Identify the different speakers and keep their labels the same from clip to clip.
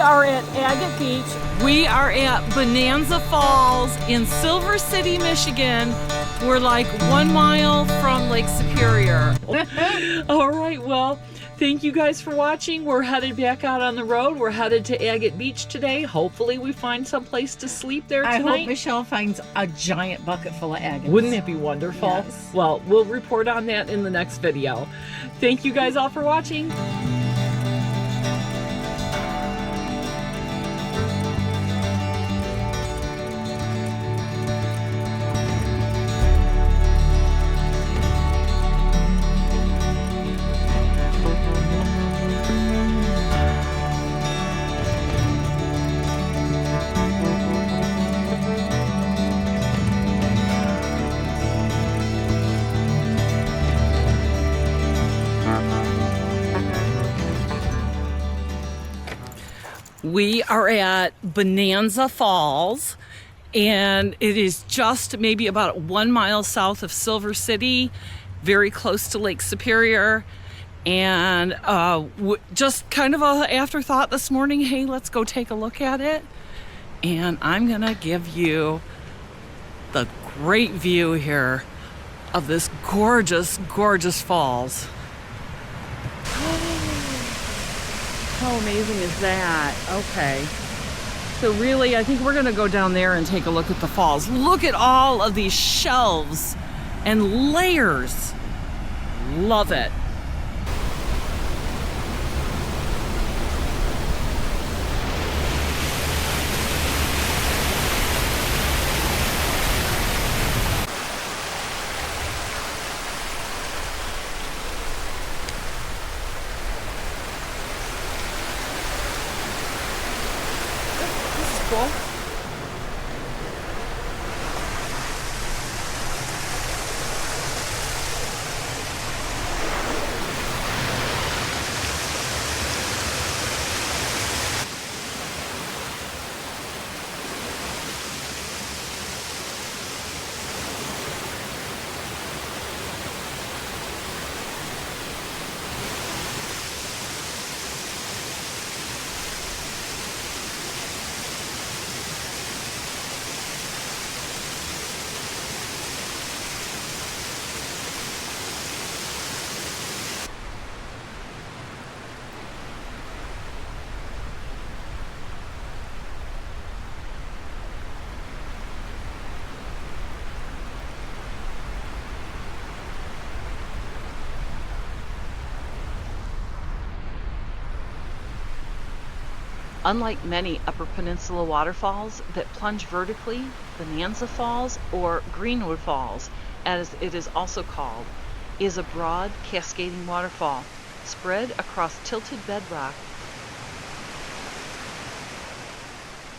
Speaker 1: are at Agate Beach. We are at Bonanza Falls in Silver City, Michigan. We're like 1 mile from Lake Superior. All right, well, thank you guys for watching. We're headed back out on the road. We're headed to Agate Beach today. Hopefully we find some place to sleep there tonight.
Speaker 2: I hope Michelle finds a giant bucket full of agates.
Speaker 1: Wouldn't that be wonderful?
Speaker 2: Yes.
Speaker 1: Well, we'll report on that in the next video. Thank you guys all for watching. We are at Bonanza Falls, and it is just maybe about 1 mile south of Silver City, very close to Lake Superior. And just kind of an afterthought this morning, hey, let's go take a look at it. And I'm gonna give you the great view here of this gorgeous, gorgeous falls. How amazing is that? Okay. So really, I think we're gonna go down there and take a look at the falls. Look at all of these shelves and layers. Love it. Cool. Unlike many Upper Peninsula waterfalls that plunge vertically, Bonanza Falls, or Greenwood Falls, as it is also called, is a broad, cascading waterfall spread across tilted bedrock.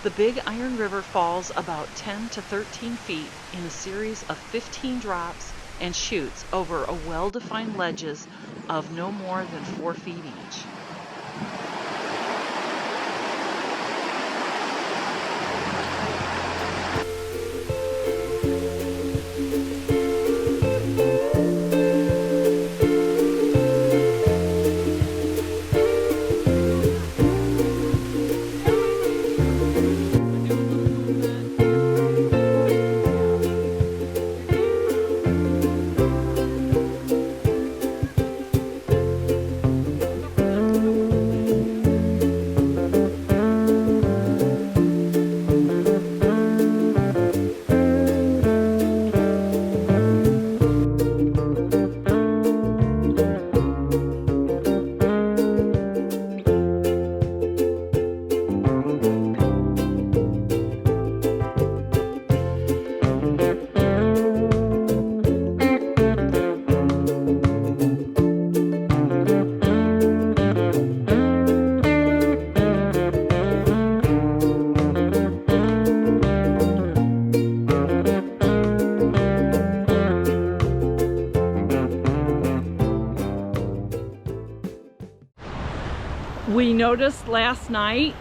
Speaker 1: The Big Iron River falls about 10 to 13 feet in a series of 15 drops and chutes over a well-defined ledges of no more than 4 feet each. We noticed last night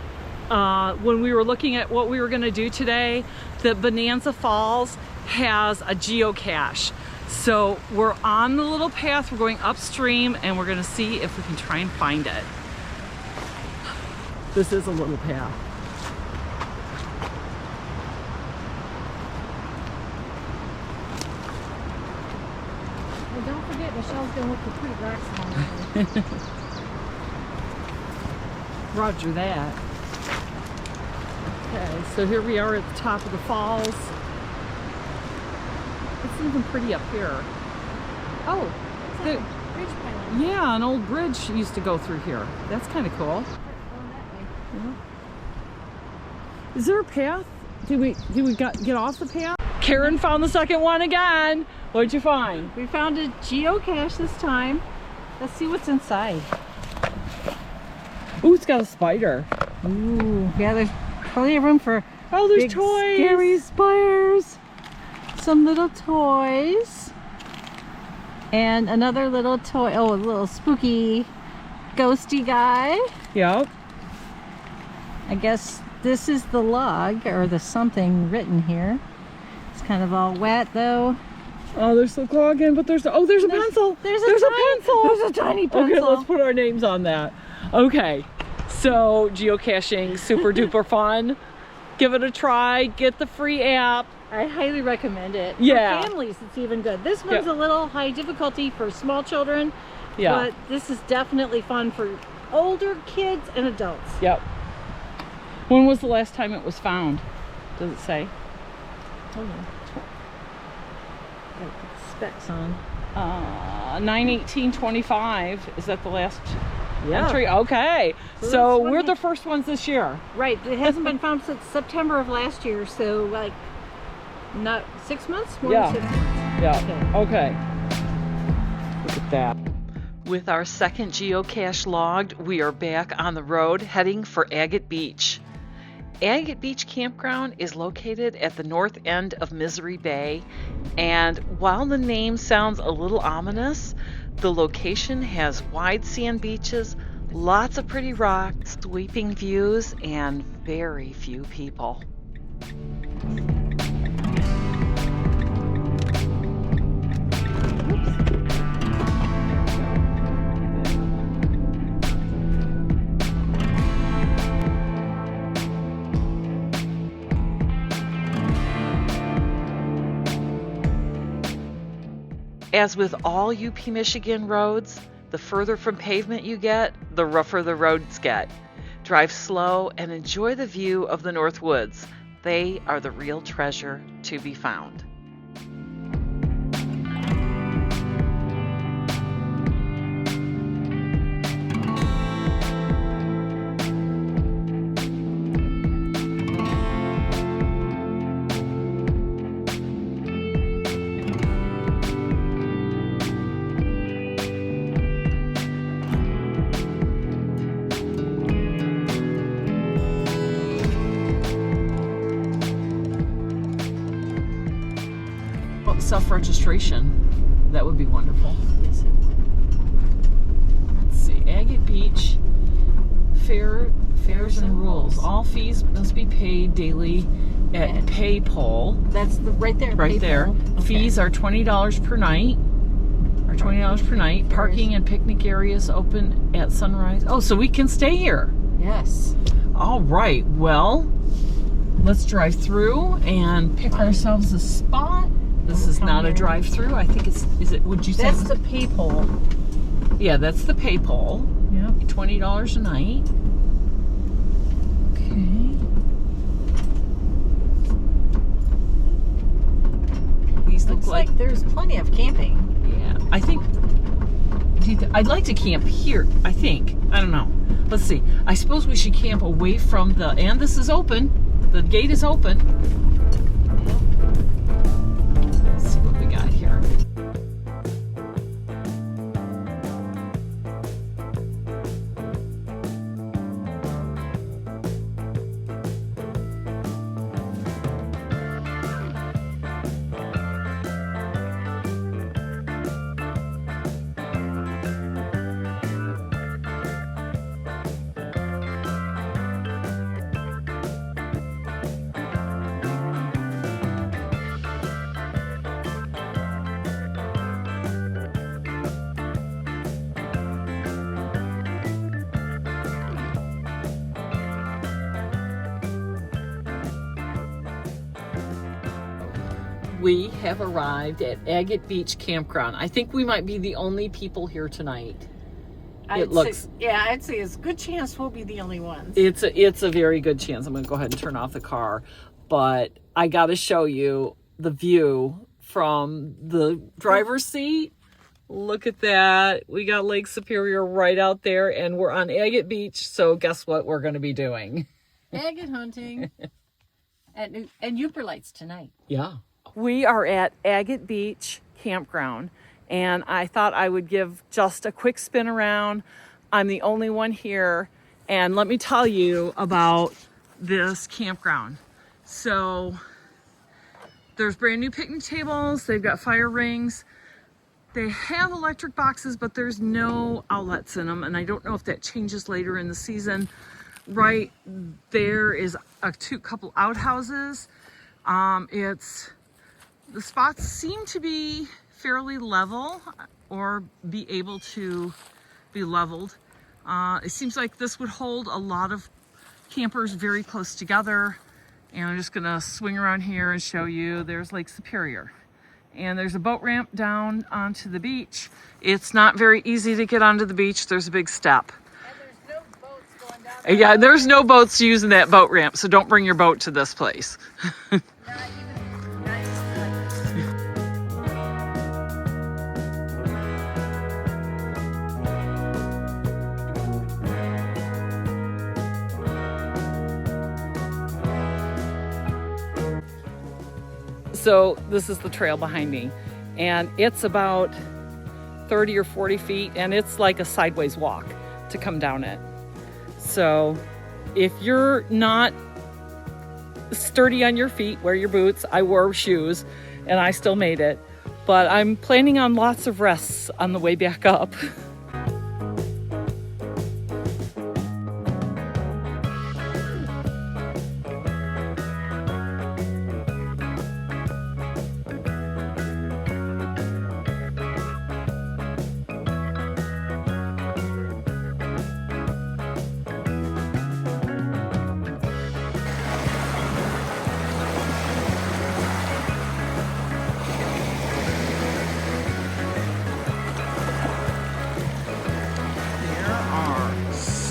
Speaker 1: when we were looking at what we were going to do today that Bonanza Falls has a geocache. So we're on the little path, we're going upstream, and we're going to see if we can try and find it. This is a little path.
Speaker 2: Well, don't forget, Michelle's going to look for pretty rocks along the way.
Speaker 1: Roger that. Okay, so here we are at the top of the falls. It's even pretty up here.
Speaker 2: Oh, it's
Speaker 1: The-
Speaker 2: like a bridge pilot.
Speaker 1: Yeah, an old bridge used to go through here. That's kind of cool.
Speaker 2: Going that way.
Speaker 1: Yeah. Is there a path? Did we get off the path? Karen found the second one again. What'd you find?
Speaker 2: We found a geocache this time. Let's see what's inside.
Speaker 1: Ooh, it's got a spider.
Speaker 2: Ooh, yeah, there's plenty of room for
Speaker 1: Oh, there's
Speaker 2: big,
Speaker 1: toys.
Speaker 2: scary spiders. Some little toys. And another little toy. Oh, a little spooky ghosty guy.
Speaker 1: Yep.
Speaker 2: I guess this is the log or the something written here. It's kind of all wet though.
Speaker 1: Oh, there's the login, but there's a pencil.
Speaker 2: There's a
Speaker 1: pencil.
Speaker 2: There's a tiny pencil.
Speaker 1: Okay, let's put our names on that. Okay, so geocaching, super duper fun. Give it a try. Get the free app.
Speaker 2: I highly recommend it.
Speaker 1: Yeah.
Speaker 2: For families, it's even good. This one's
Speaker 1: Yeah.
Speaker 2: a little high difficulty for small children,
Speaker 1: Yeah.
Speaker 2: but this is definitely fun for older kids and adults.
Speaker 1: Yep. When was the last time it was found? Does it say?
Speaker 2: Hold on. Gotta put the specs on.
Speaker 1: 9/18/25. Is that the last
Speaker 2: Yeah.
Speaker 1: entry? Okay.
Speaker 2: So
Speaker 1: So
Speaker 2: that's
Speaker 1: we're
Speaker 2: one-
Speaker 1: the first ones this year.
Speaker 2: Right. It hasn't been found since September of last year, so like not 6 months? More
Speaker 1: Yeah.
Speaker 2: than 6 months.
Speaker 1: Yeah. Okay. Look at that. With our second geocache logged, we are back on the road heading for Agate Beach. Agate Beach Campground is located at the north end of Misery Bay, and while the name sounds a little ominous, the location has wide sand beaches, lots of pretty rocks, sweeping views, and very few people. As with all UP Michigan roads, the further from pavement you get, the rougher the roads get. Drive slow and enjoy the view of the North Woods. They are the real treasure to be found. Self-registration, that would be wonderful.
Speaker 2: Yes, it would.
Speaker 1: Let's see, Agate Beach, fares and rules. All fees must be paid daily at
Speaker 2: And-
Speaker 1: PayPal.
Speaker 2: That's the right there.
Speaker 1: Right there.
Speaker 2: PayPal. Okay.
Speaker 1: Fees are $20 per night. Parking and picnic areas open at sunrise. Oh, so we can stay here.
Speaker 2: Yes.
Speaker 1: All right. Well, let's drive through and pick ourselves a spot. This is not a drive-through. I think is it? Would you say?
Speaker 2: That's the peephole.
Speaker 1: Yeah, that's the PayPal.
Speaker 2: Yeah.
Speaker 1: $20 a night. Okay. These look
Speaker 2: Looks like there's plenty of camping.
Speaker 1: yeah. I think I'd like to camp here. I think. I don't know. Let's see. I suppose we should camp away from the. And this is open. The gate is open. Let's see what we got here. We have arrived at Agate Beach Campground. I think we might be the only people here tonight.
Speaker 2: I'd say it's a good chance we'll be the only ones.
Speaker 1: It's a very good chance. I'm going to go ahead and turn off the car, but I got to show you the view from the driver's seat. Look at that. We got Lake Superior right out there, and we're on Agate Beach, so guess what we're going to be doing?
Speaker 2: Agate hunting. and Upper lights tonight.
Speaker 1: Yeah. We are at Agate Beach Campground, and I thought I would give just a quick spin around. I'm the only one here, and let me tell you about this campground. So there's brand new picnic tables. They've got fire rings. They have electric boxes, but there's no outlets in them, and I don't know if that changes later in the season. Right there is a couple outhouses. The spots seem to be fairly level or be able to be leveled. It seems like this would hold a lot of campers very close together. And I'm just gonna swing around here and show you. There's Lake Superior. And there's a boat ramp down onto the beach. It's not very easy to get onto the beach. There's a big step.
Speaker 2: And there's no boats going down.
Speaker 1: Yeah, there's no boats using that boat ramp, so don't bring your boat to this place. So this is the trail behind me, and it's about 30 or 40 feet, and it's like a sideways walk to come down it. So if you're not sturdy on your feet, wear your boots. I wore shoes and I still made it, but I'm planning on lots of rests on the way back up.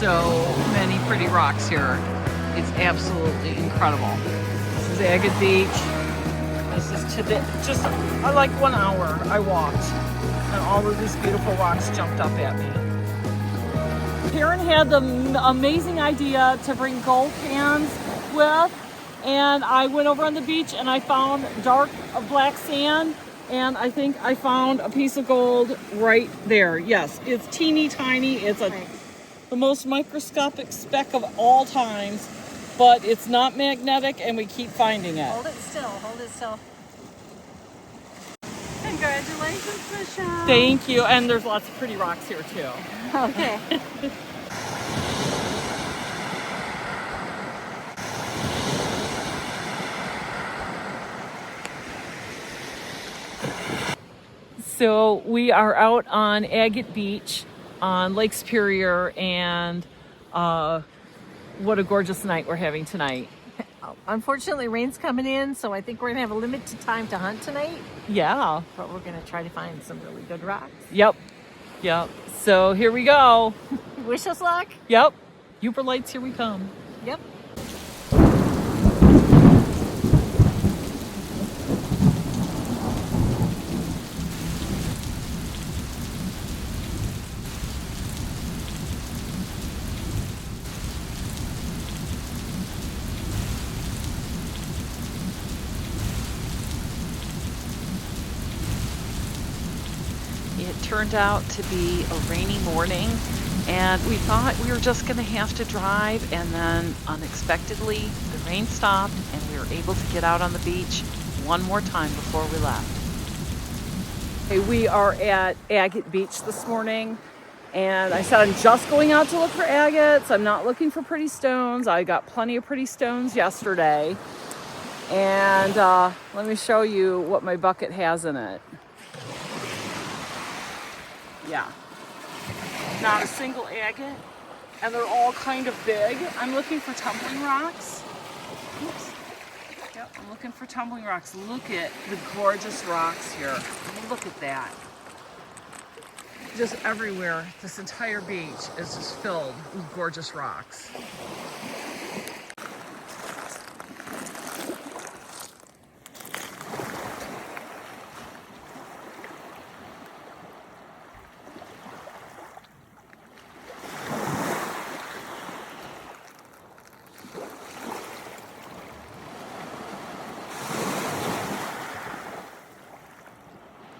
Speaker 1: So many pretty rocks here. It's absolutely incredible. This is Agate Beach. This is today, just like 1 hour I walked, and all of these beautiful rocks jumped up at me. Karen had the amazing idea to bring gold pans with, and I went over on the beach and I found dark black sand, and I think I found a piece of gold right there. Yes, it's teeny tiny. It's the most microscopic speck of all times, but it's not magnetic, and we keep finding it.
Speaker 2: Hold it still, hold it still. Congratulations, Michelle.
Speaker 1: Thank you, and there's lots of pretty rocks here too.
Speaker 2: Okay.
Speaker 1: So we are out on Agate Beach on Lake Superior, and what a gorgeous night we're having tonight.
Speaker 2: Unfortunately, rain's coming in, so I think we're gonna have a limited time to hunt tonight.
Speaker 1: Yeah.
Speaker 2: But we're gonna try to find some really good rocks.
Speaker 1: Yep. So here we go.
Speaker 2: Wish us luck.
Speaker 1: Yep. Upper lights, here we come.
Speaker 2: Yep.
Speaker 1: It turned out to be a rainy morning, and we thought we were just going to have to drive, and then unexpectedly the rain stopped and we were able to get out on the beach one more time before we left. Okay, we are at Agate Beach this morning, and I said I'm just going out to look for agates. I'm not looking for pretty stones. I got plenty of pretty stones yesterday, and let me show you what my bucket has in it. Yeah, not a single agate, and they're all kind of big. I'm looking for tumbling rocks. Oops. Yep, I'm looking for tumbling rocks. Look at the gorgeous rocks here. Look at that. Just everywhere, this entire beach is just filled with gorgeous rocks.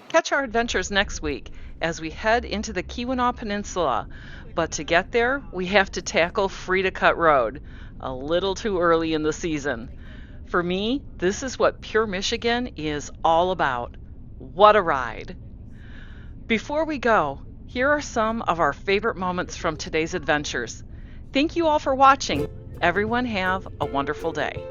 Speaker 1: Catch our adventures next week as we head into the Keweenaw Peninsula. But to get there, we have to tackle Frida Cut Road, a little too early in the season. For me, this is what pure Michigan is all about. What a ride! Before we go, here are some of our favorite moments from today's adventures. Thank you all for watching. Everyone have a wonderful day.